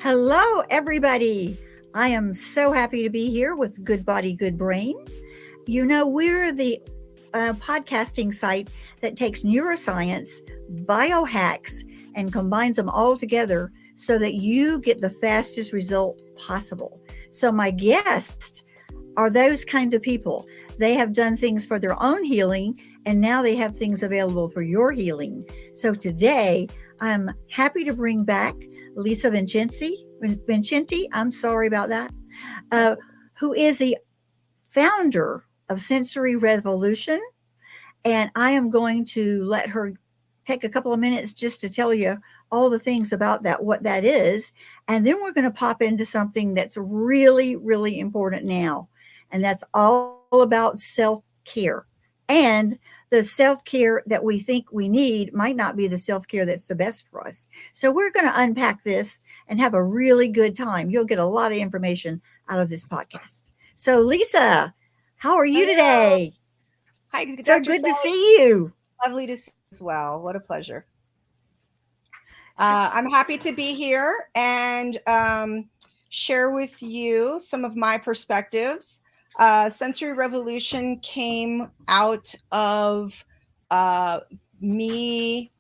Hello, everybody. I am so happy to be here with Good Body, Good Brain. We're the podcasting site that takes neuroscience, biohacks, and combines them all together so that you get the fastest result possible. So, my guests are those kind of people. They have done things for their own healing, and now they have things available for your healing. So, today I'm happy to bring back Lisa Vincenti, I'm sorry about that, uh, who is the founder of Sensory Revolution. And I am going to let her take a couple of minutes just to tell you all the things about that, what that is. And then we're going to pop into something that's really, really important now. And that's all about self care. And the self care that we think we need might not be the self care that's the best for us. So we're going to unpack this and have a really good time. You'll get a lot of information out of this podcast. So, Lisa, how are you Hello. today? Hi, So Dr. good to Sally. see you. Lovely to see you as well. What a pleasure. So, I'm happy to be here and share with you some of my perspectives. Sensory Revolution came out of uh, me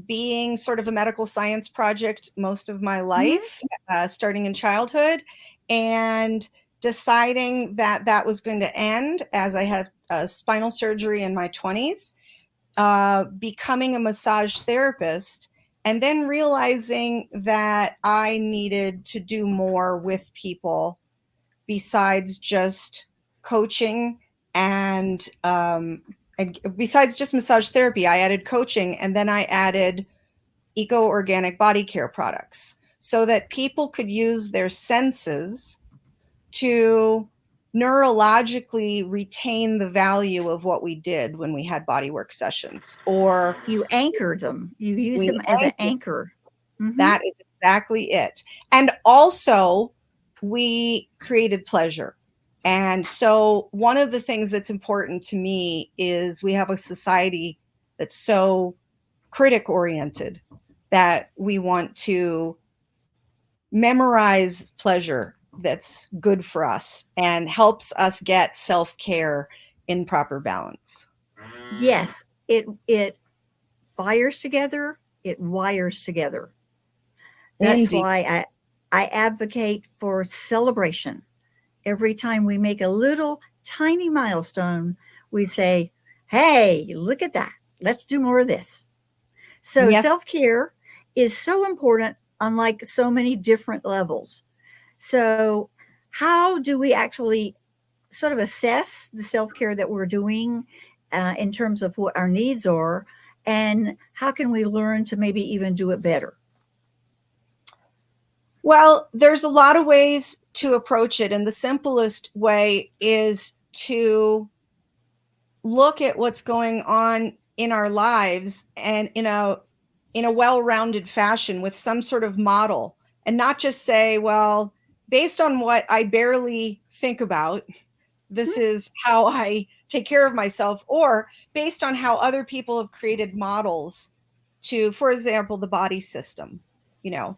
being sort of a medical science project most of my mhm, life, starting in childhood, and deciding that that was going to end as I had spinal surgery in my 20s, becoming a massage therapist, and then realizing that I needed to do more with people besides just coaching and besides just massage therapy. I added coaching, and then I added eco organic body care products so that people could use their senses to neurologically retain the value of what we did when we had bodywork sessions, or you anchored them. You use we them as an anchored. anchor. Hmm. That is exactly it. And also, we created pleasure. And so, one of the things that's important to me is we have a society that's so critic oriented that we want to memorize pleasure that's good for us and helps us get self care in proper balance. Yes, it fires together. It wires together. That's Indeed. why I advocate for celebration. Every time we make a little tiny milestone, we say, "Hey, look at that! Let's do more of this." So Yes. self care is so important on like so many different levels. So, how do we actually sort of assess the self care that we're doing in terms of what our needs are? And how can we learn to maybe even do it better? Well, there's a lot of ways to approach it. And the simplest way is to look at what's going on in our lives and in a well-rounded fashion with some sort of model, and not just say, well, based on what I barely think about, this is how I take care of myself, or based on how other people have created models to, for example, the body system. You know,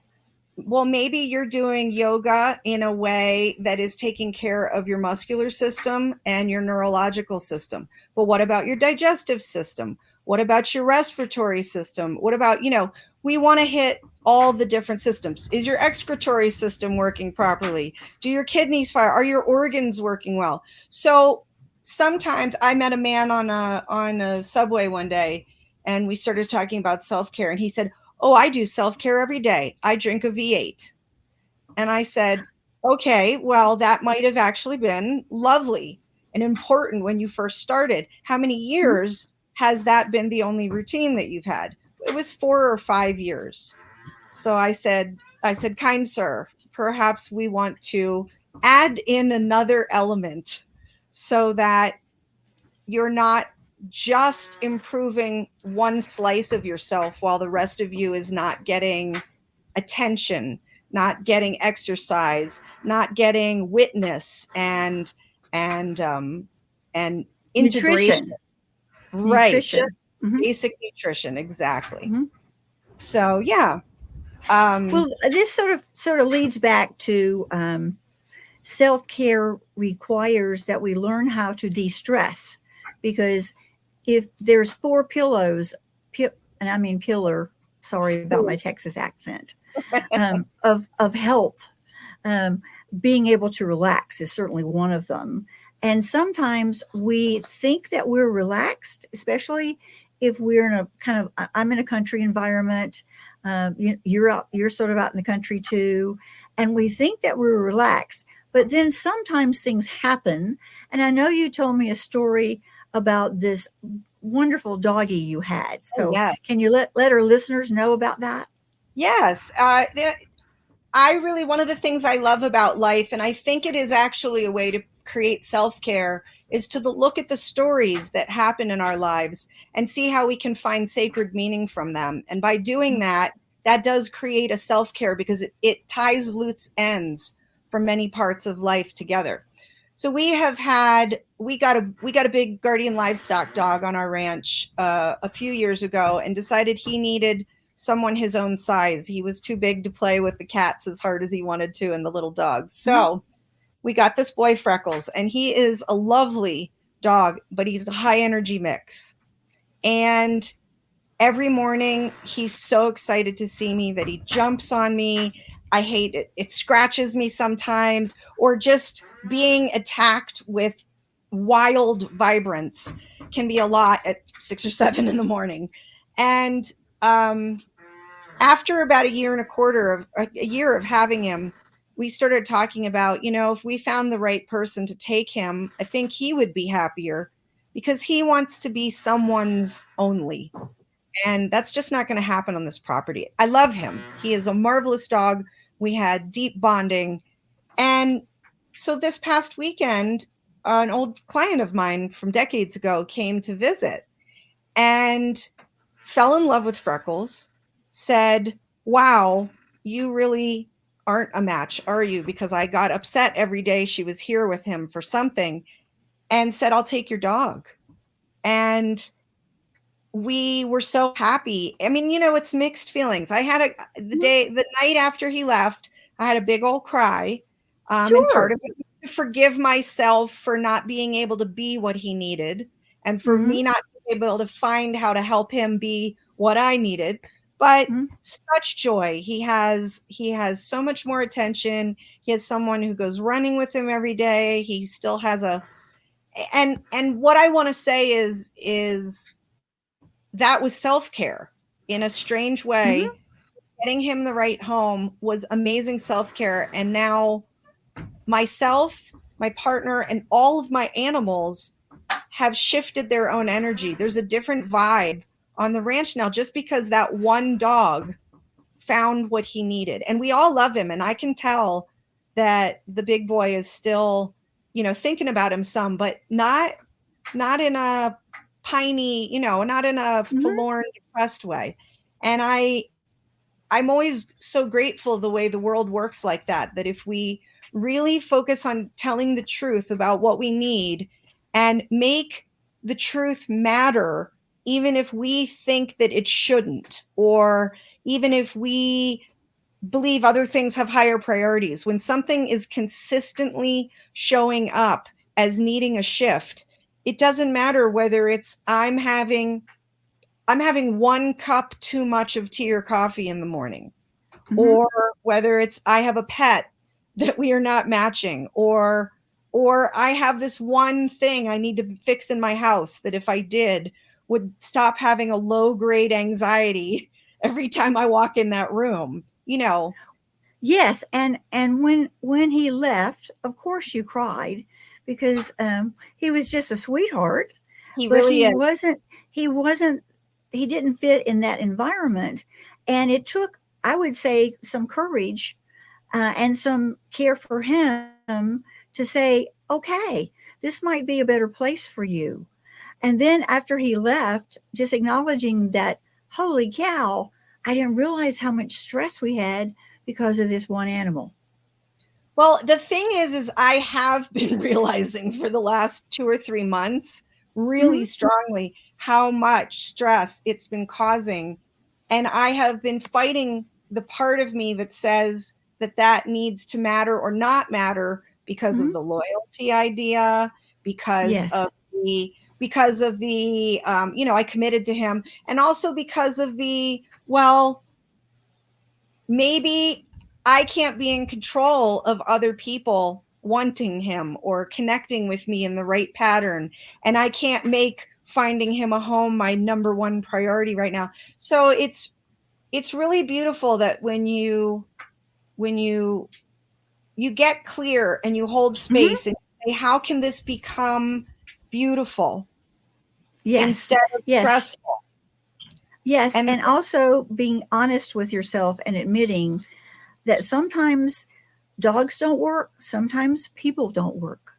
well, maybe you're doing yoga in a way that is taking care of your muscular system and your neurological system. But what about your digestive system? What about your respiratory system? What about, we want to hit all the different systems. Is your excretory system working properly? Do your kidneys fire? Are your organs working well? So sometimes I met a man on a subway one day, and we started talking about self-care, and he said, "Oh, I do self care every day. I drink a V8." And I said, "Okay, well, that might have actually been lovely and important when you first started. How many Mhm. years has that been the only routine that you've had?" It was 4 or 5 years. So I said, "Kind sir, perhaps we want to add in another element so that you're not just improving one slice of yourself while the rest of you is not getting attention, not getting exercise, not getting witness and integration." Nutrition, Right, just nutrition. Hmm. basic nutrition, exactly. Hmm. So yeah, Um, Well, this sort of leads back to self care requires that we learn how to de stress, because if there's four pillows, and I mean pillar, sorry about my Texas accent, of health, um, being able to relax is certainly one of them. And sometimes we think that we're relaxed, especially if we're in a kind of, I'm in a country environment. You're out, you're sort of out in the country too. And we think that we're relaxed, but then sometimes things happen. And I know you told me a story about this wonderful doggy you had. oh So yeah. can you let our listeners know about that? Yes. I really, one of the things I love about life, and I think it is actually a way to create self care, is to look at the stories that happen in our lives and see how we can find sacred meaning from them. And by doing that, that does create a self care because it ties loose ends for many parts of life together. So we got a big guardian livestock dog on our ranch a few years ago, and decided he needed someone his own size. He was too big to play with the cats as hard as he wanted to and the little dogs. Mhm. So we got this boy Freckles, and he is a lovely dog, but he's a high energy mix. And every morning he's so excited to see me that he jumps on me. I hate it. It scratches me sometimes, or just being attacked with wild vibrance can be a lot at 6 or 7 in the morning. And um, after about a year and a quarter of a year of having him, we started talking about, if we found the right person to take him, I think he would be happier because he wants to be someone's only. And that's just not going to happen on this property. I love him. He is a marvelous dog. We had deep bonding. And so this past weekend, an old client of mine from decades ago came to visit and fell in love with Freckles, said, "Wow, you really aren't a match, are you? Because I got upset every day she was here with him for something," and said, "I'll take your dog." And we were so happy. I mean, it's mixed feelings. I had Mhm. the night after he left, I had a big old cry. And part Sure. of it was to forgive myself for not being able to be what he needed, and for Hmm. me not to be able to find how to help him be what I needed. But Hmm. such joy. He has so much more attention. He has someone who goes running with him every day. He still has a and what I want to say is that was self-care in a strange way. Hmm. Getting him the right home was amazing self-care. And now myself, my partner, and all of my animals have shifted their own energy. There's a different vibe on the ranch now just because that one dog found what he needed. And we all love him. And I can tell that the big boy is still, thinking about him some, but not in a piney, not in a Hmm. forlorn, depressed way. And I'm always so grateful the way the world works like that, that if we really focus on telling the truth about what we need and make the truth matter, even if we think that it shouldn't, or even if we believe other things have higher priorities, when something is consistently showing up as needing a shift, it doesn't matter whether it's I'm having 1 cup too much of tea or coffee in the morning, Hmm. or whether it's I have a pet that we are not matching, or I have this one thing I need to fix in my house that if I did would stop having a low grade anxiety every time I walk in that room. Yes, and when he left, of course you cried because he was just a sweetheart, He but really is. he wasn't he didn't fit in that environment, and it took, I would say, some courage and some care for him to say, okay, this might be a better place for you. And then after he left, just acknowledging that, holy cow, I didn't realize how much stress we had because of this one animal. Well, the thing is I have been realizing for the last 2 or 3 months really Hmm. strongly how much stress it's been causing. And I have been fighting the part of me that says that that needs to matter or not matter because of Mhm. the loyalty idea, because of Yes. the I committed to him, and also because of the, well, maybe I can't be in control of other people wanting him or connecting with me in the right pattern, and I can't make finding him a home my number one priority right now. So it's really beautiful that when you get clear and you hold Mhm. space and say, how can this become beautiful Yes. instead of Yes. stressful? Yes, And and also being honest with yourself and admitting that sometimes dogs don't work, sometimes people don't work.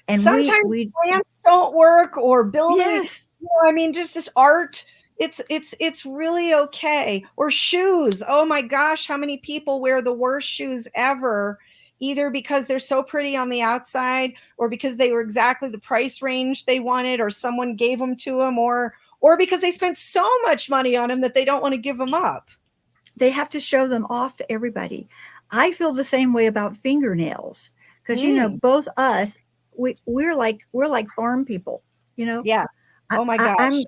And sometimes we plants don't work, or building, yes, I mean, just this art, it's really okay. Or shoes, oh my gosh, how many people wear the worst shoes ever, either because they're so pretty on the outside, or because they were exactly the price range they wanted, or someone gave them to them, or because they spent so much money on them that they don't want to give them up. they have to show them off to everybody. I feel the same way about fingernails because Mm, both us we're like farm people. You know, yes. I, Oh my I, gosh.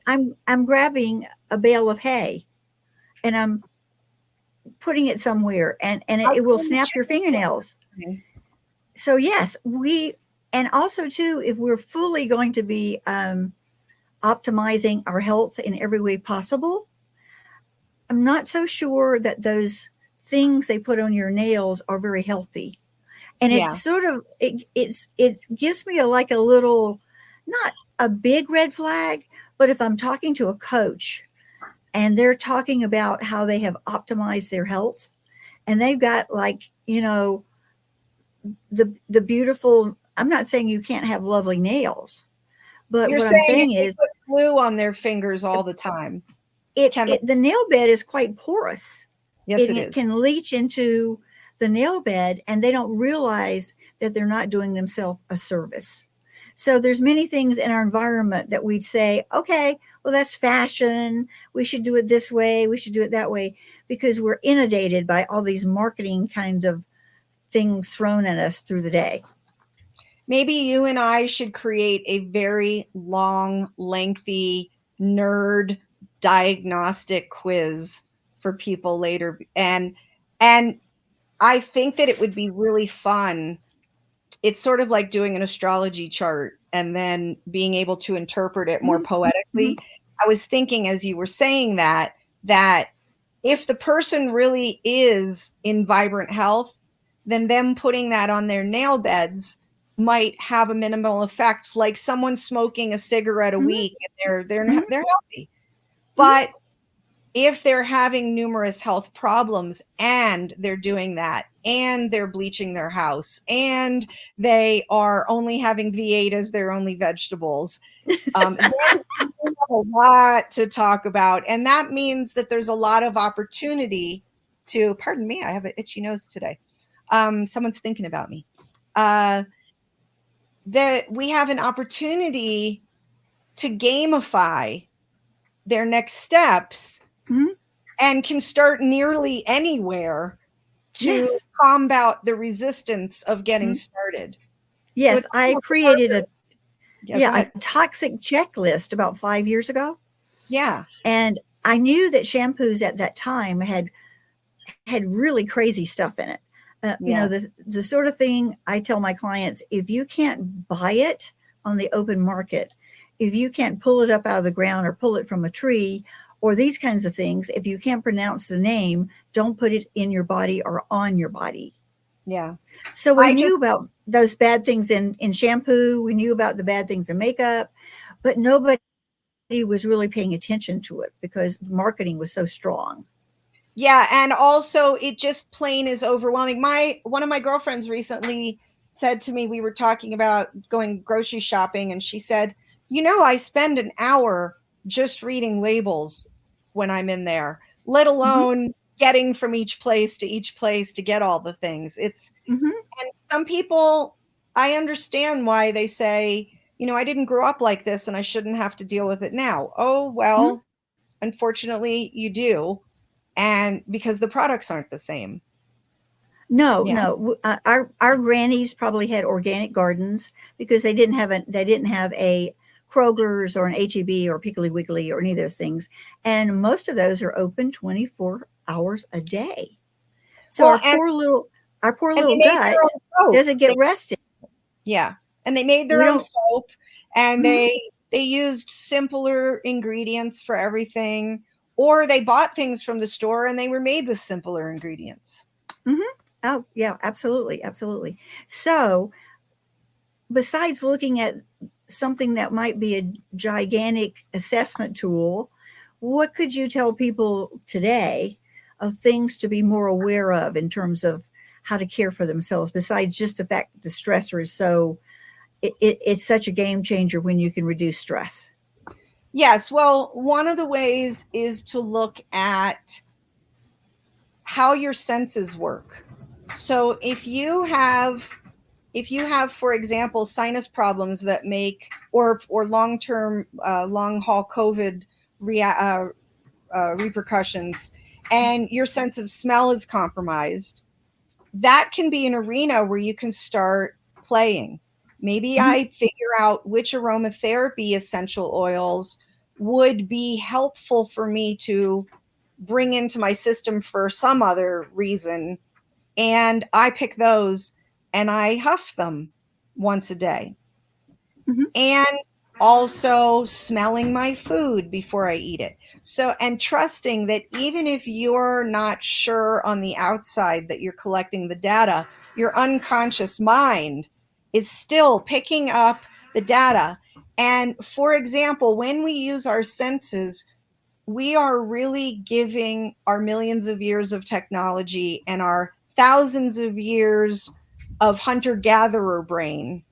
I'm grabbing a bale of hay and I'm putting it somewhere and I it will cleaned the snap your chicken fingernails. yesterday. So yes, and also too, if we're fully going to be optimizing our health in every way possible, I'm not so sure that those things they put on your nails are very healthy. And Yeah. it's sort of it gives me like a little, not a big red flag, but if I'm talking to a coach and they're talking about how they have optimized their health and they've got like the beautiful, I'm not saying you can't have lovely nails, but You're what I'm saying if saying they is put glue on their fingers all the time, it chemical. the nail bed is quite porous Yes, and it it is. can leach into the nail bed and they don't realize that they're not doing themselves a service. So there's many things in our environment that we'd say, okay, well that's fashion, we should do it this way, we should do it that way, because we're inundated by all these marketing kinds of things thrown at us through the day. Maybe you and I should create a very long, lengthy nerd diagnostic quiz for people later. And I think that it would be really fun. It's sort of like doing an astrology chart and then being able to interpret it more Mm-hmm. poetically. I was thinking as you were saying that if the person really is in vibrant health, then them putting that on their nail beds might have a minimal effect, like someone smoking a cigarette a Mm-hmm. week and they're Mm-hmm. they're healthy. Mm-hmm. But if they're having numerous health problems and they're doing that and they're bleaching their house and they are only having V8 as their only vegetables, then we have a lot to talk about. And that means that there's a lot of opportunity to, pardon me, I have an itchy nose today. Someone's thinking about me. Uh, that we have an opportunity to gamify their next steps Mm-hmm. and can start nearly anywhere to Yes. combat the resistance of getting Mm-hmm. started. So Yes, it's I almost created harder. a Yeah, go yeah, a ahead. toxic checklist about 5 years ago, Yeah. and I knew that shampoos at that time had really crazy stuff in it. Yes. The sort of thing I tell my clients, if you can't buy it on the open market, if you can't pull it up out of the ground or pull it from a tree or these kinds of things, if you can't pronounce the name, don't put it in your body or on your body. Yeah. So we I can knew about those bad things in shampoo. We knew about the bad things in makeup, but nobody was really paying attention to it because marketing was so strong. Yeah, and also it just plain is overwhelming. My one of my girlfriends recently said to me, we were talking about going grocery shopping, and she said, I spend an hour just reading labels when I'm in there, let Mm-hmm, alone getting from each place to get all the things. It's mm-hmm, And some people, I understand why they say, I didn't grow up like this and I shouldn't have to deal with it now. Oh, mm-hmm. well, unfortunately, you do. and because the products aren't the same. No, Yeah. no. Our grannies probably had organic gardens because they didn't have a Kroger's or an HEB or Piggly Wiggly or any of those things, and most of those are open 24 hours a day. So Well, our poor and they little made their gut own soap. doesn't get rested. Yeah, and they made their We own don't. soap, and Mhm, they used simpler ingredients for everything, or they bought things from the store and they were made with simpler ingredients. mhm. Oh yeah, absolutely, absolutely. So besides looking at something that might be a gigantic assessment tool, what could you tell people today of things to be more aware of in terms of how to care for themselves, besides just the fact that the stressor is it's such a game changer when you can reduce stress? Yes, well, one of the ways is to look at how your senses work. So if you have, for example, sinus problems that make, or long term, long haul COVID repercussions, and your sense of smell is compromised, that can be an arena where you can start playing. Maybe Mhm, I figure out which aromatherapy essential oils would be helpful for me to bring into my system for some other reason, and I pick those and I huff them once a day. mhm, And also smelling my food before I eat it. So, and trusting that even if you're not sure on the outside that you're collecting the data, your unconscious mind is still picking up the data. And for example, when we use our senses, we are really giving our millions of years of technology and our thousands of years of hunter gatherer brain,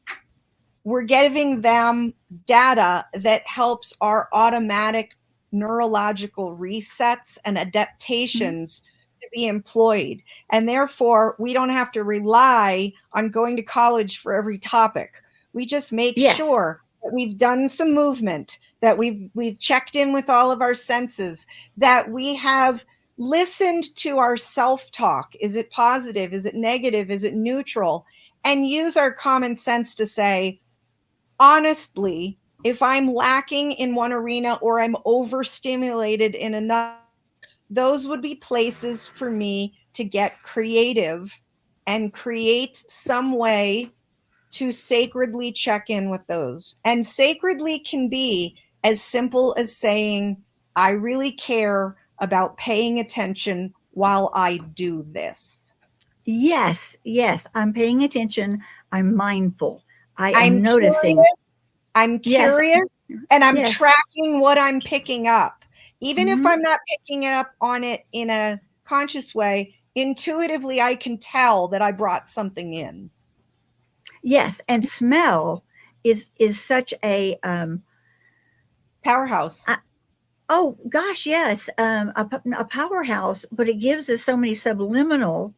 we're giving them data that helps our automatic neurological resets and mhm. adaptations to be employed. And therefore, we don't have to rely on going to college for every topic. We just make Yes, sure that we've done some movement, that we've checked in with all of our senses, that we have listened to our self-talk. Is it positive? Is it negative? Is it neutral? And use our common sense to say, honestly, if I'm lacking in one arena or I'm overstimulated in another, those would be places for me to get creative and create some way to sacredly check in with those. And sacredly can be as simple as saying, I really care about paying attention while I do this. yes, yes. I'm paying attention. I'm mindful. I I'm am curious noticing. I'm Yes, curious and I'm yes. tracking what I'm picking up. Even if Mhm. I'm not picking it up on it in a conscious way, intuitively I can tell that I brought something in. Yes, and smell is such Powerhouse. a oh gosh, yes, a powerhouse, but it gives us so many subliminal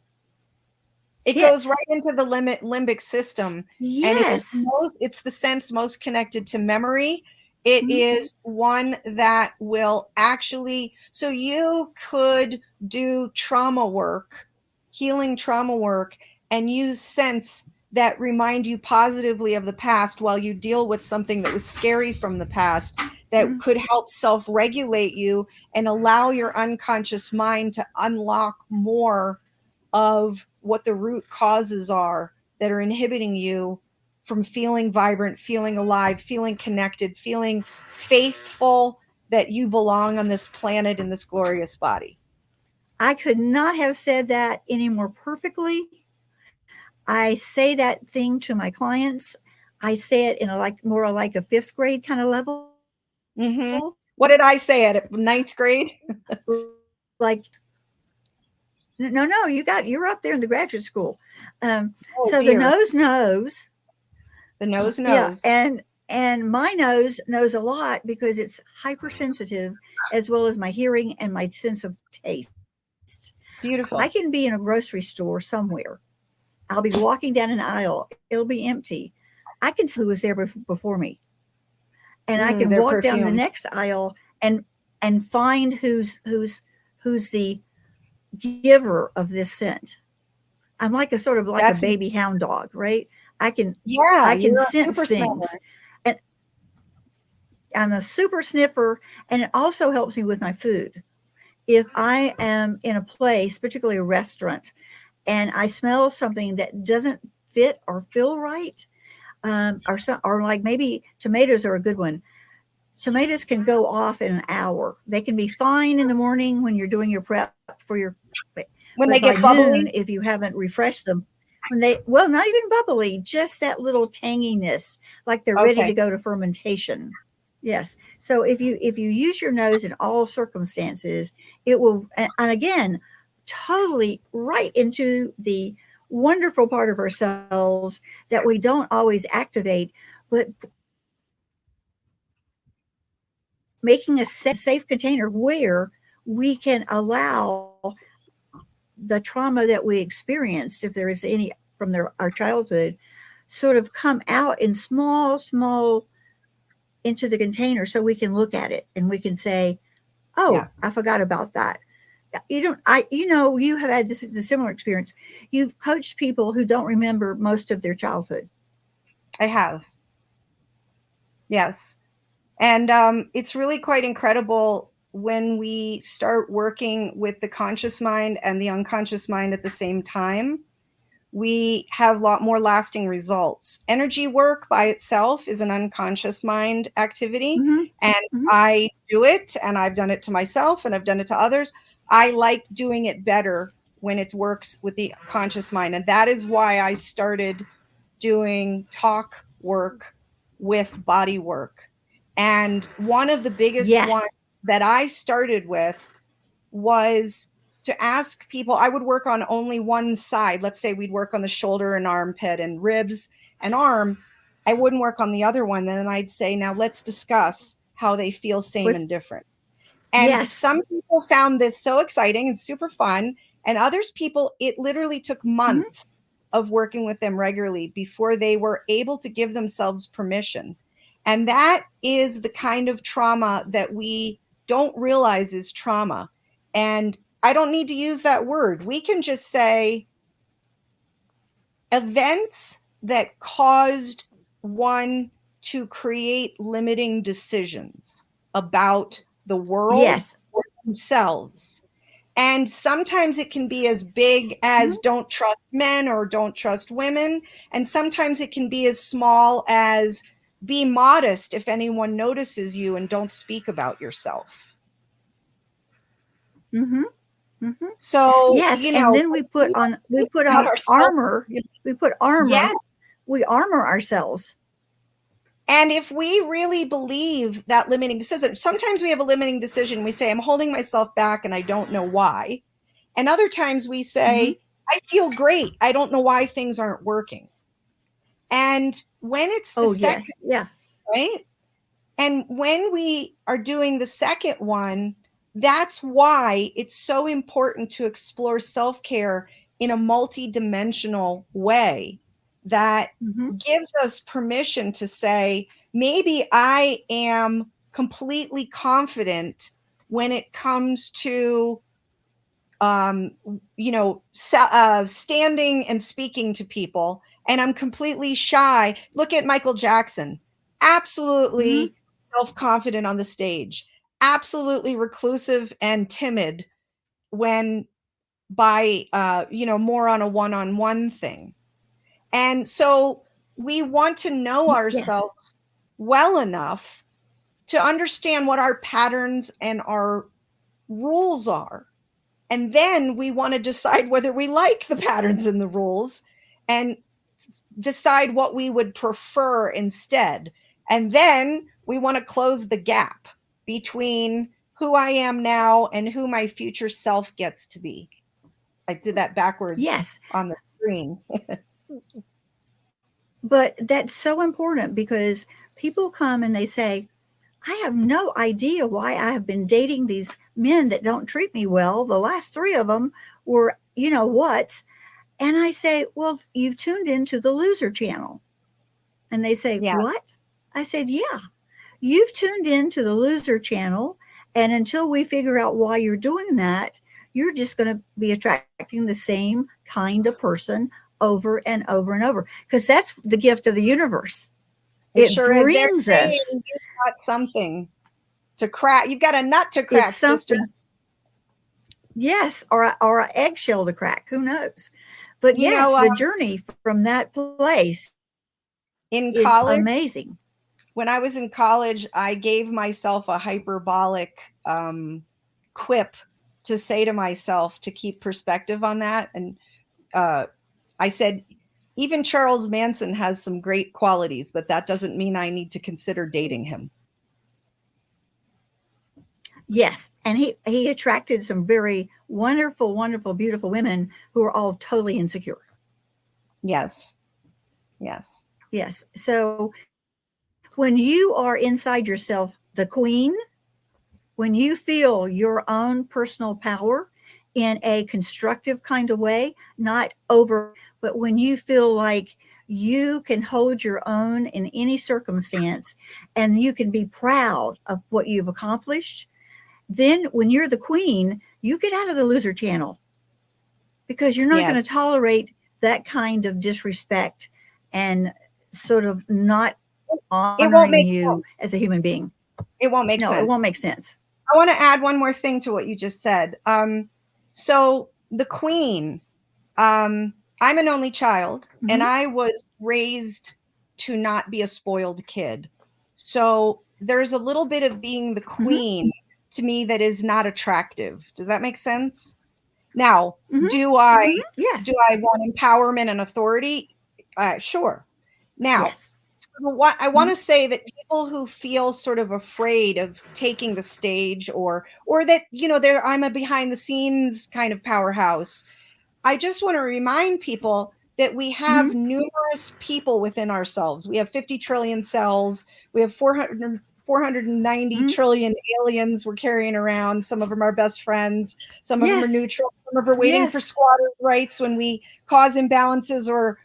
It goes hits. right into the limbic system, and Yes. it's the sense most connected to memory. It Mhm, is one that will actually, so you could do trauma work, healing trauma work, and use scents that remind you positively of the past while you deal with something that was scary from the past, that mhm. could help self-regulate you and allow your unconscious mind to unlock more of what the root causes are that are inhibiting you from feeling vibrant, feeling alive, feeling connected, feeling faithful that you belong on this planet in this glorious body. I could not have said that any more perfectly. I say that thing to my clients. I say it in a like more like a 5th grade kind of level. Mm-hmm. What did I say at ninth grade? Like, no, no, you're up there in the graduate school. So Oh the dear. nose knows. The nose Yeah, knows. and my nose knows a lot because it's hypersensitive, as well as my hearing and my sense of taste. I can be in Beautiful. a grocery store somewhere. I'll be walking down an aisle. It'll be empty. I can smell who was there before me, and I can Their walk down the perfume. next aisle and find who's the giver of this scent. I'm like a sort of like a That's baby hound dog, right? I can yeah, I can you're a sense super things, smeller. and I'm a super sniffer, and it also helps me with my food. If I am in a place, particularly a restaurant, and I smell something that doesn't fit or feel right, or like maybe tomatoes are a good one. Tomatoes can go off in an hour. They can be fine in the morning when you're doing your prep for your, but When by they get noon, bubbly? if you haven't refreshed them, when they, well, not even bubbly, just that little tanginess, like they're ready to Okay. go to fermentation. Yes. So if you use your nose in all circumstances, it will, and again, totally right into the wonderful part of ourselves that we don't always activate, but making a safe container where we can allow the trauma that we experienced, if there is any from our childhood, sort of come out in small into the container so we can look at it and we can say, oh, Yeah, I forgot about that. You don't, I, you know, you have had this a similar experience. You've coached people who don't remember most of their childhood. I have. Yes. And it's really quite incredible when we start working with the conscious mind and the unconscious mind at the same time. We have a lot more lasting results. Energy work by itself is an unconscious mind activity, Mm-hmm. and Mm-hmm. I do it, and I've done it to myself, and I've done it to others. I like doing it better when it works with the conscious mind, and that is why I started doing talk work with body work. And one of the biggest ones Yes. that I started with was to ask people. I would work on only one side. Let's say we'd work on the shoulder and armpit and ribs and arm. I wouldn't work on the other one. Then I'd say, now let's discuss how they feel, same With and different. And yes. some people found this so exciting and super fun. And others people, it literally took Mm-hmm. months of working with them regularly before they were able to give themselves permission. And that is the kind of trauma that we don't realize is trauma. And I don't need to use that word. We can just say events that caused one to create limiting decisions about the world Yes. or themselves. And sometimes it can be as big Mm-hmm. as don't trust men or don't trust women. And sometimes it can be as small as be modest if anyone notices you and don't speak about yourself. Mm-hmm. Mm-hmm. So, Yes, and then we don't we speak put about on ourselves. armor. We put Yes. armor. We armor ourselves. And if we really believe that limiting decision, sometimes we have a limiting decision. We say, I'm holding myself back and I don't know why. And other times we Mm-hmm. say, I feel great. I don't know why things aren't working. And when it's the Oh second, yes, yeah. right? And when we are doing the second one, that's why it's so important to explore self care in a multi-dimensional way that Mm-hmm. gives us permission to say, maybe I am completely confident when it comes to um, standing and speaking to people, and I'm completely shy. Look at Michael Jackson, Mm-hmm. absolutely self confident on the stage, absolutely reclusive and timid when by more on a one on one thing. And so we want to know Yes, ourselves well enough to understand what our patterns and our rules are, and then we want to decide whether we like the patterns and the rules and decide what we would prefer instead. And then we want to close the gap between who I am now and who my future self gets to be. I did that backwards yes. on the screen. But that's so important because people come and they say, I have no idea why I have been dating these men that don't treat me well. The last three of them were, you know what? And I say, well, you've tuned into the loser channel. And they say, Yeah. what? I said, yeah, you've tuned into the loser channel. And until we figure out why you're doing that, you're just going to be attracting the same kind of person over and over and over, because that's the gift of the universe. It It sure is. They're brings saying us, you've got something to crack. You've got a nut to it's crack, sister. something, yes, or an eggshell to crack, who knows? But You yes, know, the journey from that place is in college, amazing. when I was in college, I gave myself a hyperbolic quip to say to myself to keep perspective on that. And uh, I said, even Charles Manson has some great qualities, but that doesn't mean I need to consider dating him. Yes, and he attracted some very wonderful, wonderful, beautiful women who are all totally insecure. Yes. Yes. Yes. So when you are inside yourself, the queen, when you feel your own personal power in a constructive kind of way, not over, but when you feel like you can hold your own in any circumstance and you can be proud of what you've accomplished, then when you're the queen, you get out of the loser channel, because you're not going to Yes. tolerate that kind of disrespect and sort of not It won't honoring make you sense. as a human being. It won't make No, it won't sense. make sense. I want to add one more thing to what you just said. So the queen, I'm an only child, Mm-hmm, and I was raised to not be a spoiled kid. So there's a little bit of being the mm-hmm, queen to me that is not attractive. Does that make sense? Now, mm-hmm, do I mm-hmm. do Yes, I want empowerment and authority? Sure. Now, yes. so what I want Mm-hmm, to say, that people who feel sort of afraid of taking the stage, or that, I'm a behind the scenes kind of powerhouse, I just want to remind people that we mm-hmm, have numerous people within ourselves. We have 50 trillion cells. We have 490 mm-hmm. trillion aliens we're carrying around. Some of them are best friends. Some of them are Yes, neutral. Some of them are waiting for yes. squatter rights when we cause imbalances or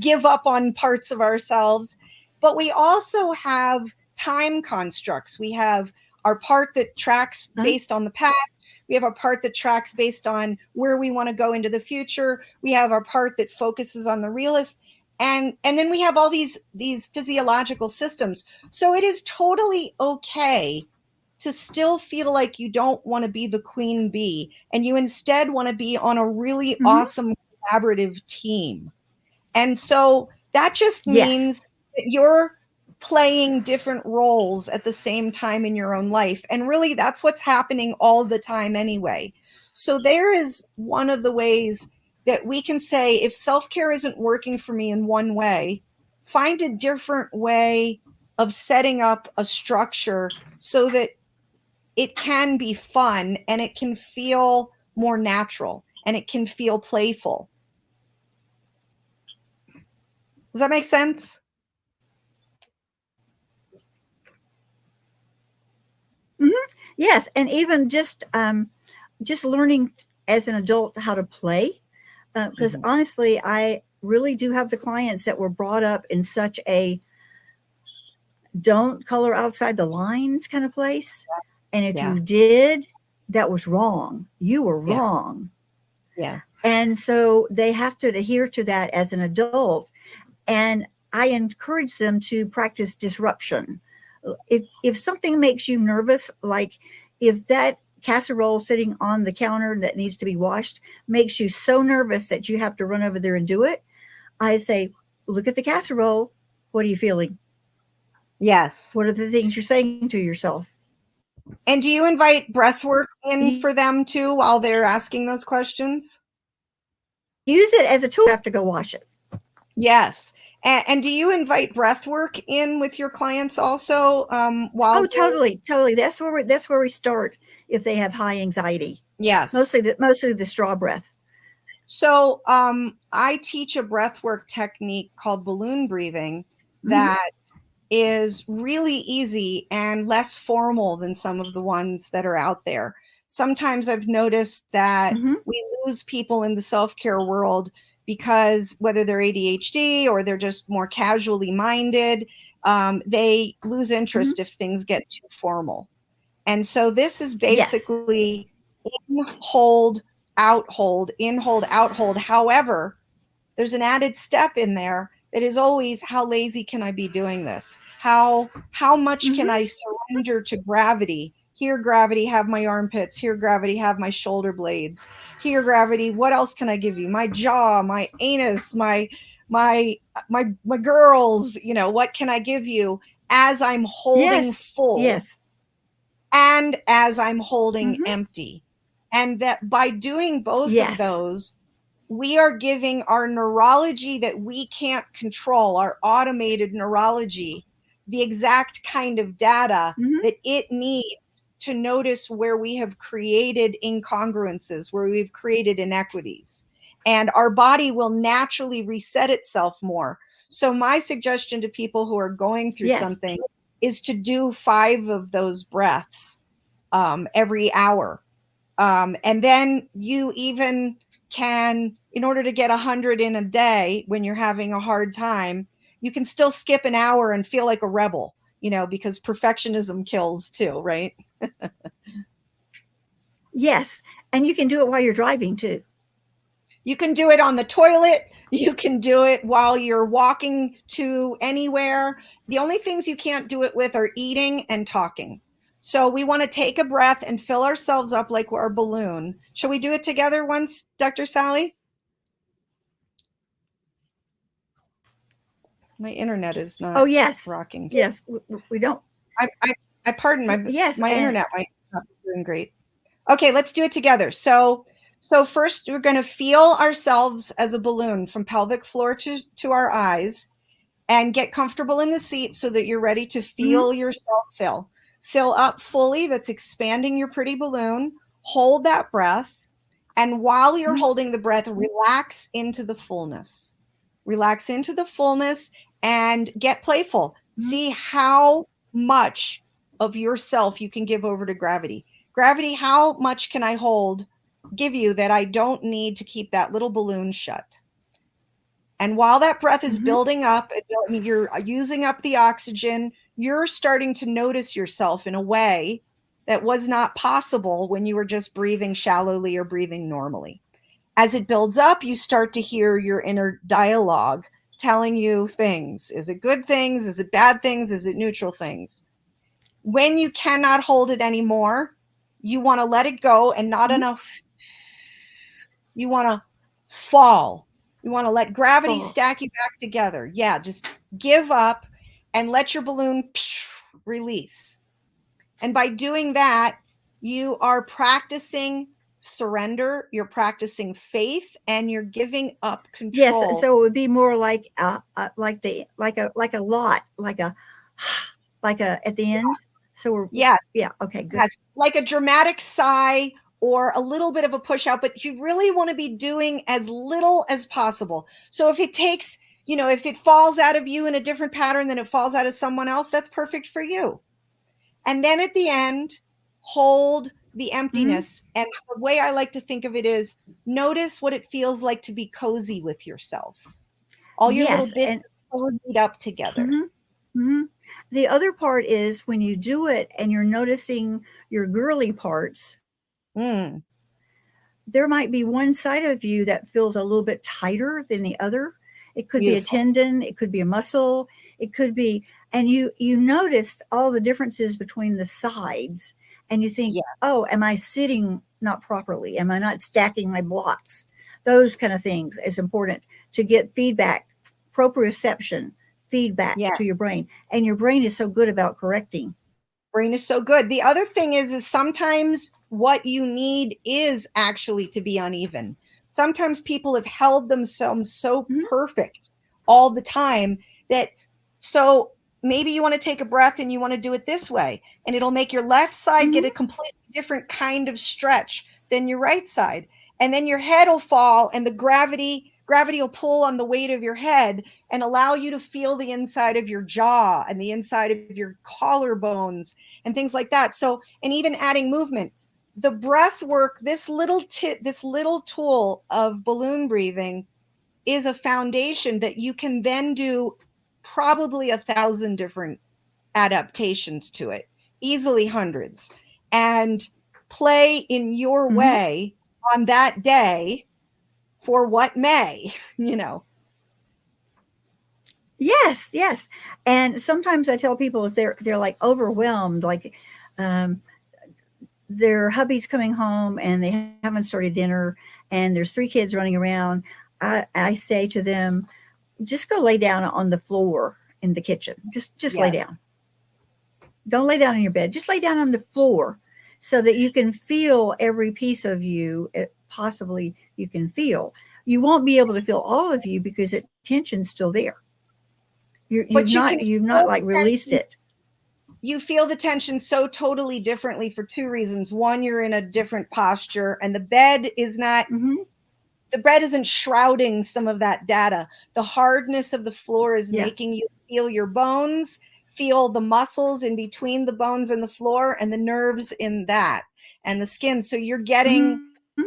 give up on parts of ourselves. But we also have time constructs. We have our part that tracks Uh, based on the past. We have our part that tracks based on where we want to go into the future. We have our part that focuses on the realist. And then we have all these physiological systems. So it is totally okay to still feel like you don't want to be the queen bee, and you instead want to be on a really mm-hmm. awesome collaborative team. And so that just Yes. means that you're playing different roles at the same time in your own life. And really, that's what's happening all the time anyway. So, there is one of the ways that we can say, if self care isn't working for me in one way, find a different way of setting up a structure so that it can be fun and it can feel more natural and it can feel playful. Does that make sense? Mm-hmm. Yes, and even just learning as an adult how to play, because Mhm. honestly, I really do have the clients that were brought up in such a don't color outside the lines kind of place. And if Yeah. you did, that was wrong. You were Yeah. wrong. Yes. And so they have to adhere to that as an adult. And I encourage them to practice disruption. If something makes you nervous, like if that casserole sitting on the counter that needs to be washed makes you so nervous that you have to run over there and do it, I say, look at the casserole. What are you feeling? Yes. What are the things you're saying to yourself? And do you invite breath work in You for them too while they're asking those questions? I use it as a tool. You have to go wash it. Yes. And do you invite breath work in with your clients also, while Oh, they're, totally, totally. That's where we start if they have high anxiety. yes. Mostly the straw breath. So I teach a breath work technique called balloon breathing Mm-hmm, that is really easy and less formal than some of the ones that are out there. Sometimes I've noticed that mm-hmm, we lose people in the self-care world because whether they're ADHD or they're just more casually minded, they lose mm-hmm. interest if things get too formal. And so this is Yes. basically in, hold, out, hold, in, hold, out, hold. However, there's an added step in there that is always, how lazy can I be doing this? How much can I surrender to gravity? Here, gravity, have my armpits. Here, gravity, have my shoulder blades. Here, gravity, what else can I give you? My jaw, my anus, my my girls, what can I give you as I'm holding Yes. full Yes. and as I'm holding Mm-hmm. empty? And that by doing both of Yes. those, we are giving our neurology that we can't control, our automated neurology, the exact kind of data Mm-hmm. that it needs to notice where we have created incongruences, where we've created inequities. And our body will naturally reset itself more. So, my suggestion to people who are going through Yes. something is to do 5 of those breaths every hour. And then you even can, in order to get 100 in a day when you're having a hard time, you can still skip an hour and feel like a rebel, because perfectionism kills too, right? Yes. And you can do it while you're driving too. You can do it on the toilet. You can do it while you're walking to anywhere. The only things you can't do it with are eating and talking. So we want to take a breath and fill ourselves up like we're a balloon. Shall we do it together once, Dr. Sally? My internet is Oh, not yes. rocking. Yes. We don't. I pardon Yes. my And internet might not be doing great. Okay, let's do it together. So first we're going to feel ourselves as a balloon from pelvic floor to our eyes, and get comfortable in the seat so that you're ready to mm-hmm. feel yourself fill. Fill up fully. That's expanding your pretty balloon. Hold that breath. And while you're Mm-hmm. holding the breath, relax into the fullness. Relax into the fullness and get playful. Mm-hmm. See how much of yourself you can give over to gravity. Gravity, how much can I give you that I don't need to keep that little balloon shut? And while that breath is Mm-hmm. building up, you're using up the oxygen, you're starting to notice yourself in a way that was not possible when you were just breathing shallowly or breathing normally. As it builds up, you start to hear your inner dialogue telling you things. Is it good things? Is it bad things? Is it neutral things? When you cannot hold it anymore, you want to let it go, and not Mm-hmm. enough. You want to fall. You want to let gravity Fall. stack you back together. Yeah, just give up and let your balloon release. And by doing that, you are practicing surrender, you're practicing faith, and you're giving up Yes. And control. so it would be more like a lot, like a at the end. So Yes, yeah. Okay. Good. yes, like a dramatic sigh or a little bit of a push out, but you really want to be doing as little as possible. So if it takes, if it falls out of you in a different pattern than it falls out of someone else, that's perfect for you. And then at the end, hold the Mm-hmm. emptiness. And the way I like to think of it is, notice what it feels like to be cozy with yourself. All your little Yes. bits And cozied up together. mm-hmm. Mm-hmm. The other part is when you do it and you're noticing your girly parts, Mm, there might be one side of you that feels a little bit tighter than the other. It could be a beautiful. tendon, it could be a muscle, it could be, and you notice all the differences between the sides, and you think, Yeah. oh, am I sitting not properly? Am I not stacking my blocks? Those kind of things is important to get feedback, proprioception, feedback Yeah. to your brain, and your brain is so good about correcting. Brain is so good. The other thing is sometimes what you need is actually to be uneven. Sometimes people have held themselves so Mhm, perfect all the time that, so maybe you want to take a breath and you want to do it this way, and it'll make your left side get mhm, a completely different kind of stretch than your right side. And then your head will fall, and the gravity will pull on the weight of your head and allow you to feel the inside of your jaw and the inside of your collarbones and things like that. So, and even adding movement, the breath work, this little tool of balloon breathing is a foundation that you can then do probably 1,000 different adaptations to it, easily hundreds. And play in your Mm-hmm. way on that day for what may, you know. Yes, yes. And sometimes I tell people if they're like overwhelmed, like um, their hubby's coming home and they haven't started dinner and there's three kids running around, I say to them, just go lay down on the floor in the kitchen. Just lay Yes. down. Don't lay down in your bed. Just lay down on the floor so that you can feel every piece of you possibly you can feel. You won't be able to feel all of you because the tension's still there. But you can You've not feel like the released tension. it. You feel the tension so totally differently for two reasons. One, you're in a different posture, and Hmm. the bed isn't shrouding some of that data. The hardness of the floor is Yeah. making you feel your bones, feel the muscles in between the bones and the floor, and the nerves in that, and the skin. So you're Hmm.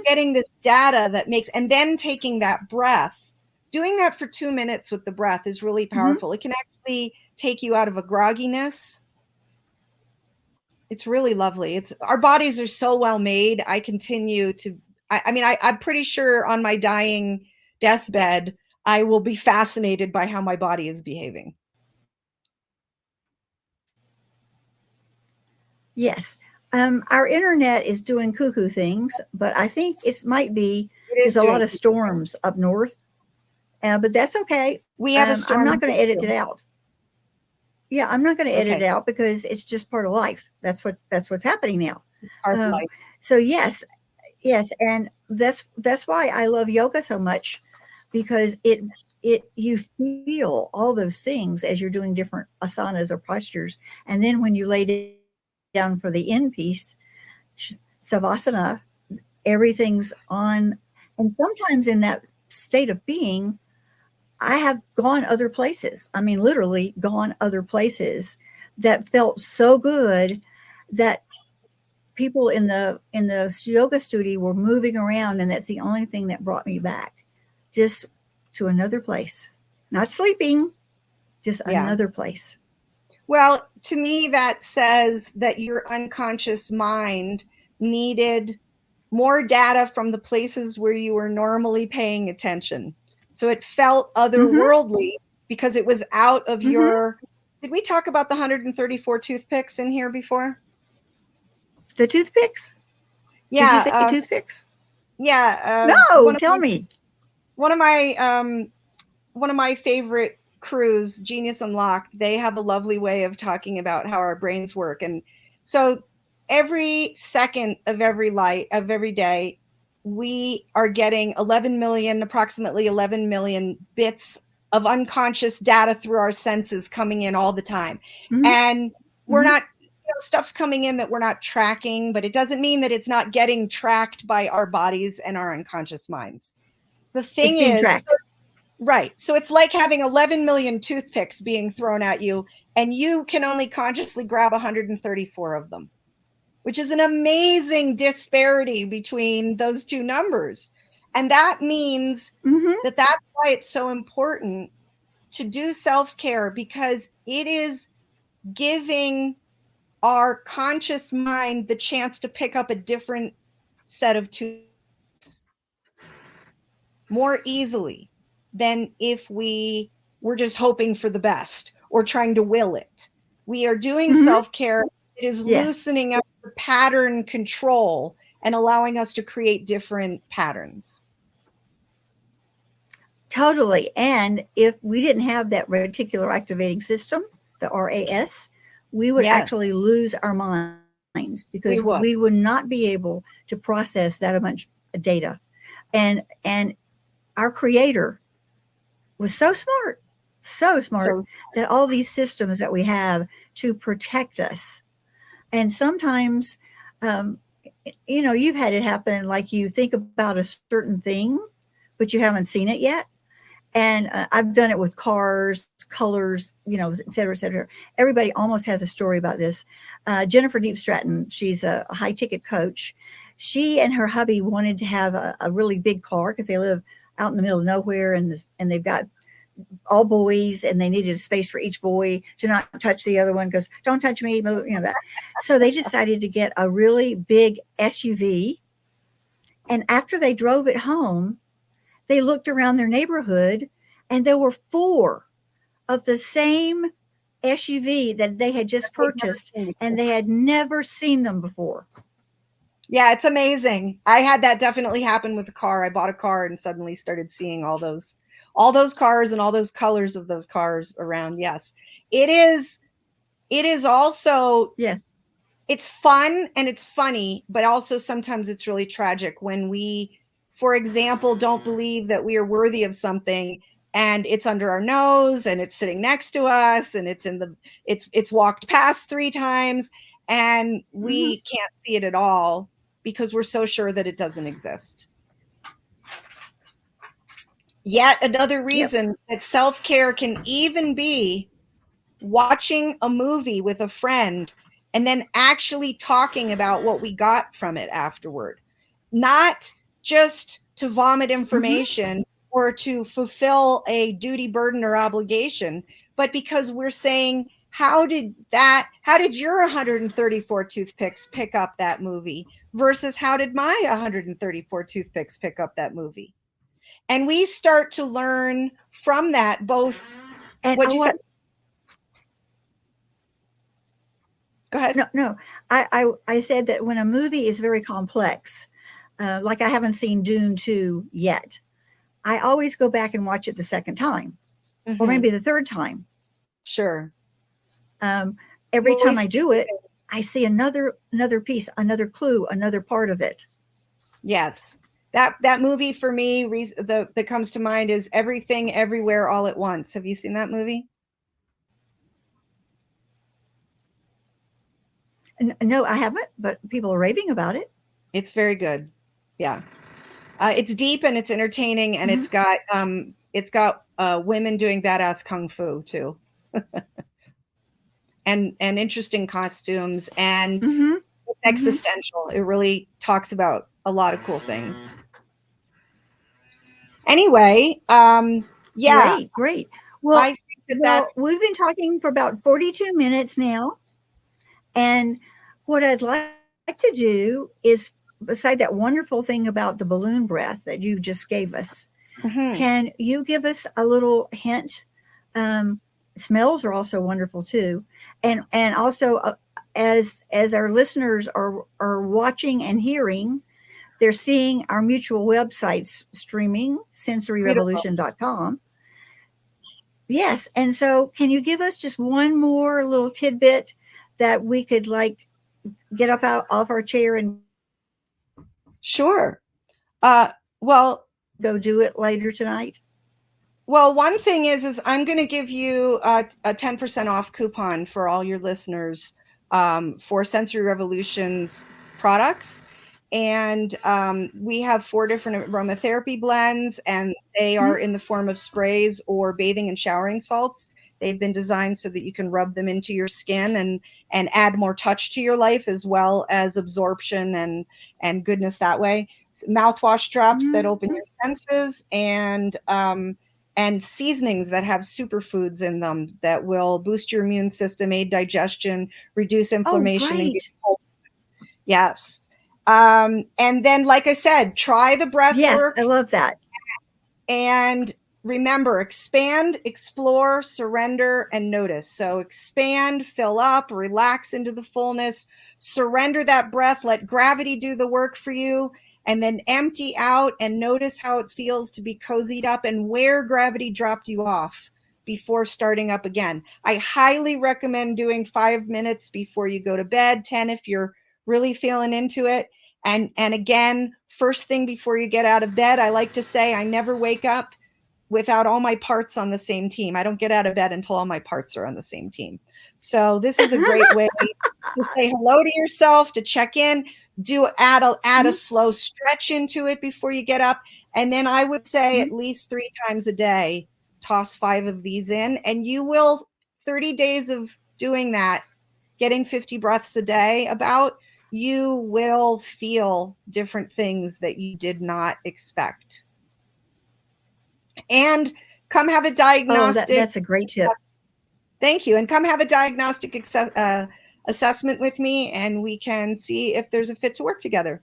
getting this data that makes, and then taking that breath. Doing that for 2 minutes with the breath is really Hmm. powerful. It can actually take you out of a grogginess. It's really lovely. It's our bodies are so well made. I continue to I mean I'm pretty sure on my dying deathbed I will be fascinated by how my body is behaving. Yes. Our internet is doing cuckoo things, but I think it might be It there's is a lot doing of storms up north, but that's okay. we have a I'm storm not going here to edit it too. out. Yeah, I'm not going to edit Okay. it out because it's just part of life. That's what's happening now. It's part of Um, life. so yes, yes, and that's why I love yoga so much because it you feel all those things as you're doing different asanas or postures, and then when you lay down for the end piece, savasana, everything's on, and sometimes in that state of being, I have gone other places. I mean, literally gone other places that felt so good that people in the yoga studio were moving around, and that's the only thing that brought me back, just to another place, not sleeping, just Yeah. another place. Well, to me that says that your unconscious mind needed more data from the places where you were normally paying attention. So it felt Mm-hmm. otherworldly because it was out of Mm-hmm. your. Did we talk about the 134 toothpicks in here before? The toothpicks. Did you Yeah, say toothpicks? yeah. No, tell me. One of my one of my favorite crews, Genius Unlocked. They have a lovely way of talking about how our brains work, and so every second of every light of every day, we are getting 11 million, approximately 11 million bits of unconscious data through our senses coming in all the time, Mm-hmm. and we're Mm-hmm. not stuff's coming in that we're not tracking, but it doesn't mean that it's not getting tracked by our bodies and our unconscious minds. The It's thing being is, tracked. right, so it's like having 11 million toothpicks being thrown at you, and you can only consciously grab 134 of them, which is an amazing disparity between those two numbers. And that means Mm-hmm. that that's why it's so important to do self-care, because it is giving our conscious mind the chance to pick up a different set of tools more easily than if we were just hoping for the best or trying to will it. We are doing Mm-hmm. self-care. It is Yes. loosening up the pattern control and allowing us to create different patterns. Totally. And if we didn't have that reticular activating system, the RAS, we would Yes, actually lose our minds because we we would would. not be able to process that much data. And our creator was so smart, so smart So that all these systems that we have to protect us. And sometimes you've had it happen like you think about a certain thing, but you haven't seen it yet. And I've done it with cars, colors, et cetera, et cetera. Everybody almost has a story about this. Jennifer Deep Stratton, she's a high ticket coach. She and her hubby wanted to have a really big car because they live out in the middle of nowhere, and they've got all boys, and they needed a space for each boy to not touch the other one because don't touch me, that. So they decided to get a really big SUV. And after they drove it home, they looked around their neighborhood, and there were four of the same SUV that they had just purchased, and they had never seen them before. Yeah, it's amazing. I had that definitely happen with a car. I bought a car and suddenly started seeing all those cars and all those colors of those cars around. Yes. It is also, Yes. it's fun and it's funny, but also sometimes it's really tragic when we, for example, don't believe that we are worthy of something, and it's under our nose and it's sitting next to us and it's walked past 3 times, and we can't see it at all because we're so sure that it doesn't exist. Yet another reason that self-care can even be watching a movie with a friend and then actually talking about what we got from it afterward. Not just to vomit information or to fulfill a duty, burden, or obligation, but because we're saying, how did your 134 toothpicks pick up that movie versus how did my 134 toothpicks pick up that movie? And we start to learn from that, both what you said. Go ahead. No. I said that when a movie is very complex, like I haven't seen Dune 2 yet, I always go back and watch it the second time, or maybe the third time. Sure. Every time I do it, I see another piece, another clue, another part of it. Yes. That movie for me, that comes to mind is Everything Everywhere All at Once. Have you seen that movie? No, I haven't, but people are raving about it. It's very good. Yeah. It's deep and it's entertaining, and it's got women doing badass kung fu too. and interesting costumes, and it's existential. It really talks about a lot of cool things. Anyway, yeah. Great. Well, I think that's we've been talking for about 42 minutes now. And what I'd like to do is, beside that wonderful thing about the balloon breath that you just gave us, can you give us a little hint? Smells are also wonderful too. And also, as our listeners are watching and hearing, they're seeing our mutual websites streaming, sensoryrevolution.com. Yes. And so can you give us just one more little tidbit that we could get up out off our chair and Sure. Well, go do it later tonight? Well, one thing is I'm going to give you a 10% off coupon for all your listeners for Sensory Revolution's products. And we have 4 different aromatherapy blends, and they are in the form of sprays or bathing and showering salts. They've been designed so that you can rub them into your skin and add more touch to your life, as well as absorption and goodness that way. Mouthwash drops that open your senses, and seasonings that have superfoods in them that will boost your immune system, aid digestion, reduce inflammation. Oh, great. Yes. And then, like I said, try the breath work. I love that. And remember, expand, explore, surrender, and notice. So expand, fill up, relax into the fullness, surrender that breath, let gravity do the work for you, and then empty out and notice how it feels to be cozied up and where gravity dropped you off before starting up again. I highly recommend doing 5 minutes before you go to bed, 10 if you're really feeling into it. And again, first thing before you get out of bed, I like to say I never wake up without all my parts on the same team. I don't get out of bed until all my parts are on the same team. So this is a great way to say hello to yourself, to check in, add a slow stretch into it before you get up. And then I would say at least 3 times a day, toss 5 of these in, and you will, 30 days of doing that, getting 50 breaths a day you will feel different things that you did not expect. And come have a Oh, diagnostic. that's a great tip. Thank you. And come have a diagnostic assessment with me, and we can see if there's a fit to work together.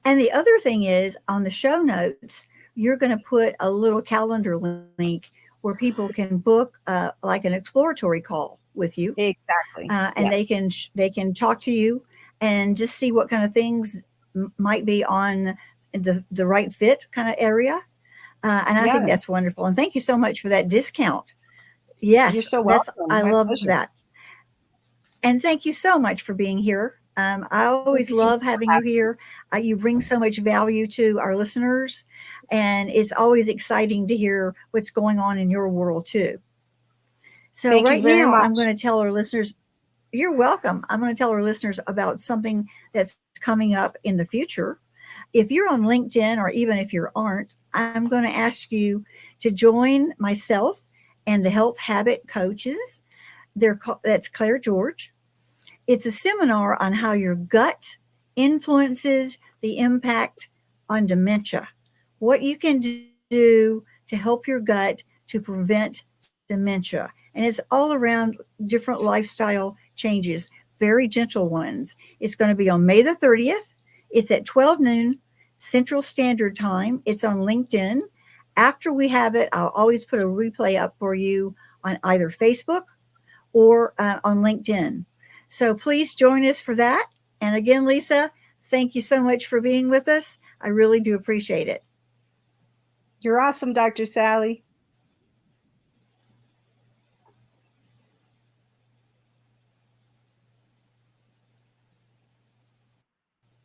And the other thing is on the show notes, you're going to put a little calendar link where people can book like an exploratory call with you, Exactly. and Yes. they can talk to you and just see what kind of things might be on the right fit kind of area. And I think Yeah. that's wonderful. And thank you so much for that discount. You're Yes, so that's welcome. I My love pleasure. that. And thank you so much for being here. I always Thank you so love much for having you having here. You bring so much value to our listeners, and it's always exciting to hear what's going on in your world too. me. So, Thank you right very now, I'm much. going to tell our listeners, you're welcome. I'm going to tell our listeners about something that's coming up in the future. If you're on LinkedIn, or even if you aren't, I'm going to ask you to join myself and the Health Habit Coaches. That's Claire George. It's a seminar on how your gut influences the impact on dementia. What you can do to help your gut to prevent dementia. And it's all around different lifestyle changes, very gentle ones. It's going to be on May the 30th. It's at 12 noon Central Standard Time. It's on LinkedIn. After we have it, I'll always put a replay up for you on either Facebook or on LinkedIn. So please join us for that. And again, Lisa, thank you so much for being with us. I really do appreciate it. You're awesome, Dr. Sally.